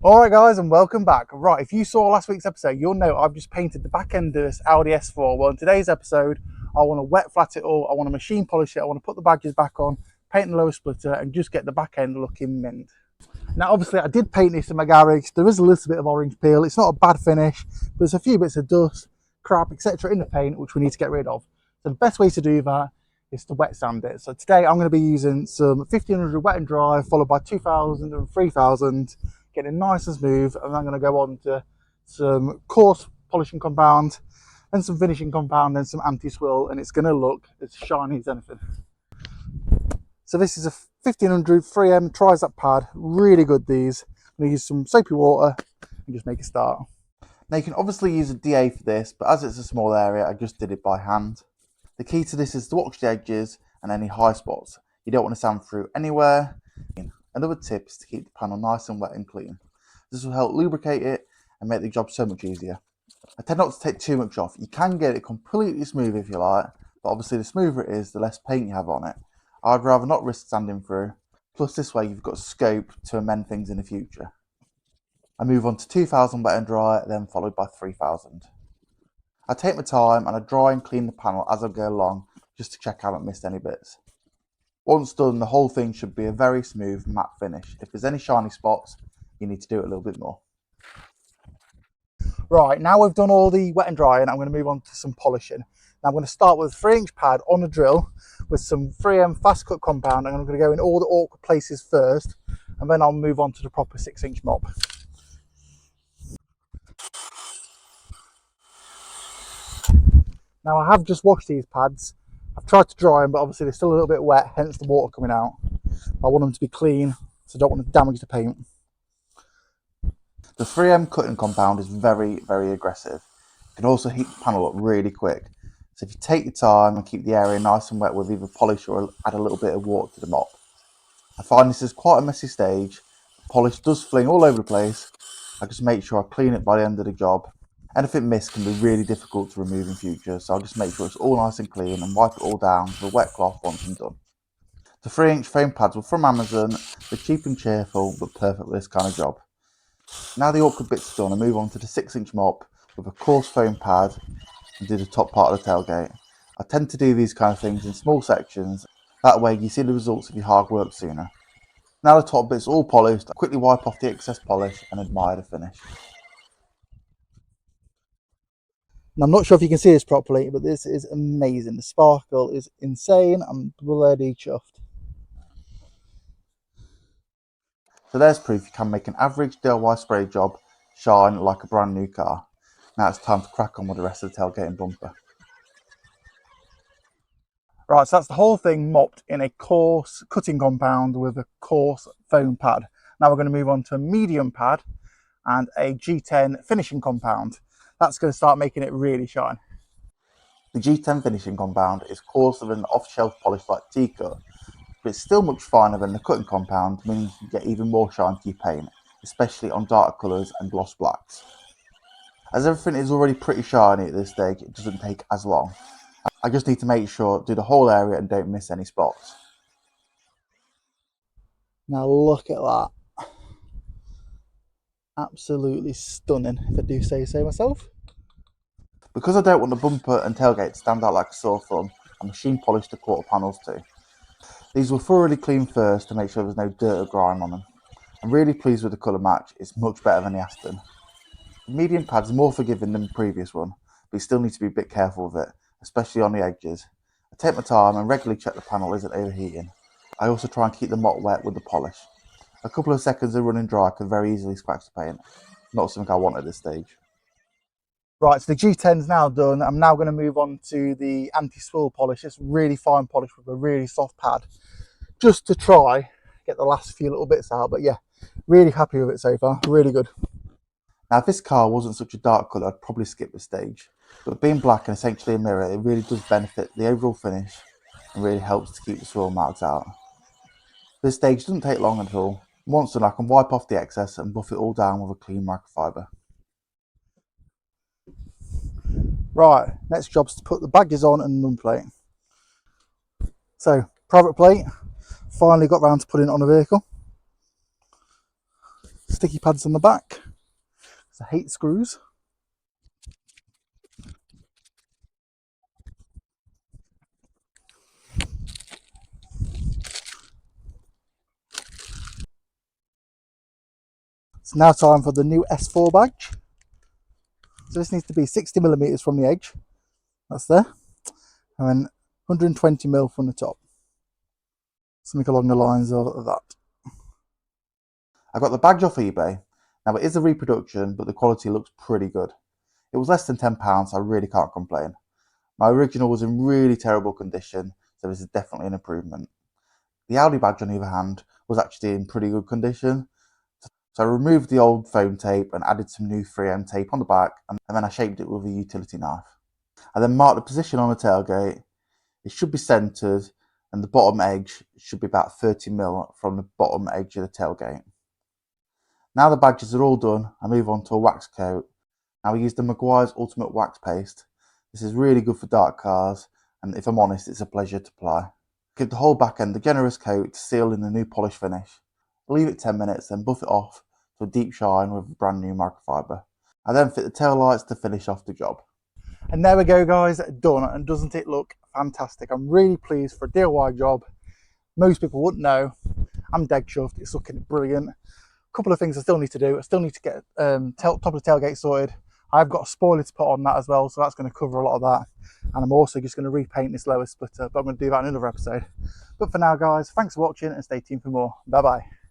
Alright guys, and welcome back. Right, if you saw last week's episode, you'll know I've just painted the back end of this Audi S4. Well, in today's episode, I want to wet flat it all, I want to machine polish it, I want to put the badges back on, paint the lower splitter, and just get the back end looking mint. Now, obviously, I did paint this in my garage. There is a little bit of orange peel. It's not a bad finish, but there's a few bits of dust, crap, etc. in the paint, which we need to get rid of. So the best way to do that is to wet sand it. So today I'm going to be using some 1500 wet and dry, followed by 2000 and 3000, getting it nice and smooth. And I'm going to go on to some coarse polishing compound and some finishing compound and some anti-swirl, and it's going to look as shiny as anything. So this is a 1500 3M Trizap pad, really good these. I'm going to use some soapy water and just make a start. Now you can obviously use a DA for this, but as it's a small area, I just did it by hand. The key to this is to watch the edges and any high spots. You don't want to sand through anywhere. Another tip is to keep the panel nice and wet and clean. This will help lubricate it and make the job so much easier. I tend not to take too much off. You can get it completely smooth if you like, but obviously the smoother it is, the less paint you have on it. I'd rather not risk sanding through, plus this way you've got scope to amend things in the future. I move on to 2000 wet and dry, then followed by 3000. I take my time and I dry and clean the panel as I go along, just to check I haven't missed any bits. Once done, the whole thing should be a very smooth matte finish. If there's any shiny spots, you need to do it a little bit more. Right, now we've done all the wet and dry, and I'm going to move on to some polishing. Now I'm going to start with a 3-inch pad on a drill with some 3M fast cut compound, and I'm going to go in all the awkward places first, and then I'll move on to the proper 6-inch mop. Now I have just washed these pads. I've tried to dry them, but obviously they're still a little bit wet, hence the water coming out. I want them to be clean, so I don't want to damage the paint. The 3M cutting compound is very, very aggressive. It can also heat the panel up really quick. So if you take your time and keep the area nice and wet with either polish or add a little bit of water to the mop. I find this is quite a messy stage. The polish does fling all over the place. I just make sure I clean it by the end of the job. Anything missed can be really difficult to remove in future, so I'll just make sure it's all nice and clean and wipe it all down with a wet cloth once I'm done. The 3-inch foam pads were from Amazon. They're cheap and cheerful, but perfect for this kind of job. Now the awkward bits are done, I move on to the 6-inch mop with a coarse foam pad and do the top part of the tailgate. I tend to do these kind of things in small sections, that way you see the results of your hard work sooner. Now the top bit's all polished, I quickly wipe off the excess polish and admire the finish. Now, I'm not sure if you can see this properly, but this is amazing. The sparkle is insane. I'm bloody chuffed. So there's proof you can make an average DIY spray job shine like a brand new car. Now it's time to crack on with the rest of the tailgate and bumper. Right, so that's the whole thing mopped in a coarse cutting compound with a coarse foam pad. Now we're going to move on to a medium pad and a G10 finishing compound. That's going to start making it really shine. The G10 finishing compound is coarser than the off-shelf polish like T-Cut, but it's still much finer than the cutting compound, meaning you can get even more shine to your paint, especially on darker colours and gloss blacks. As everything is already pretty shiny at this stage, it doesn't take as long. I just need to make sure, do the whole area and don't miss any spots. Now look at that. Absolutely stunning, if I do say so myself. Because I don't want the bumper and tailgate to stand out like a sore thumb, I machine polished the quarter panels too. These were thoroughly cleaned first to make sure there's no dirt or grime on them. I'm really pleased with the colour match, it's much better than the Aston. The medium pad's are more forgiving than the previous one, but you still need to be a bit careful with it, especially on the edges. I take my time and regularly check the panel isn't overheating. I also try and keep the mop wet with the polish. A couple of seconds of running dry could very easily scratch the paint. Not something I want at this stage. Right, so the G10's now done. I'm now going to move on to the anti-swirl polish. It's really fine polish with a really soft pad, just to try get the last few little bits out. But yeah, really happy with it so far, really good. Now if this car wasn't such a dark colour, I'd probably skip the stage. But being black and essentially a mirror, it really does benefit the overall finish and really helps to keep the swirl marks out. This stage doesn't take long at all. Once done, I can wipe off the excess and buff it all down with a clean microfiber. Right, next job's to put the badges on and number plate. So, private plate, finally got round to putting it on a vehicle. sticky pads on the back. I hate screws. It's now time for the new S4 badge. So this needs to be 60mm from the edge. That's there. And then 120mm from the top. Something along the lines of that. I got the badge off eBay. Now it is a reproduction, but the quality looks pretty good. It was less than £10, so I really can't complain. My original was in really terrible condition, so this is definitely an improvement. The Audi badge, on the other hand, was actually in pretty good condition. So I removed the old foam tape and added some new 3M tape on the back, and then I shaped it with a utility knife. I then marked the position on the tailgate. It should be centred, and the bottom edge should be about 30mm from the bottom edge of the tailgate. Now the badges are all done, I move on to a wax coat. Now we use the Meguiar's Ultimate Wax Paste. This is really good for dark cars, and if I'm honest, it's a pleasure to apply. Give the whole back end a generous coat to seal in the new polish finish. Leave it 10 minutes, then buff it off to a deep shine with a brand new microfiber. I then fit the tail lights to finish off the job. And there we go, guys, done. And doesn't it look fantastic? I'm really pleased for a DIY job. Most people wouldn't know. I'm dead chuffed. It's looking brilliant. A couple of things I still need to do. I still need to get top of the tailgate sorted. I've got a spoiler to put on that as well, so that's going to cover a lot of that. And I'm also just going to repaint this lower splitter, but I'm going to do that in another episode. But for now, guys, thanks for watching and stay tuned for more. Bye bye.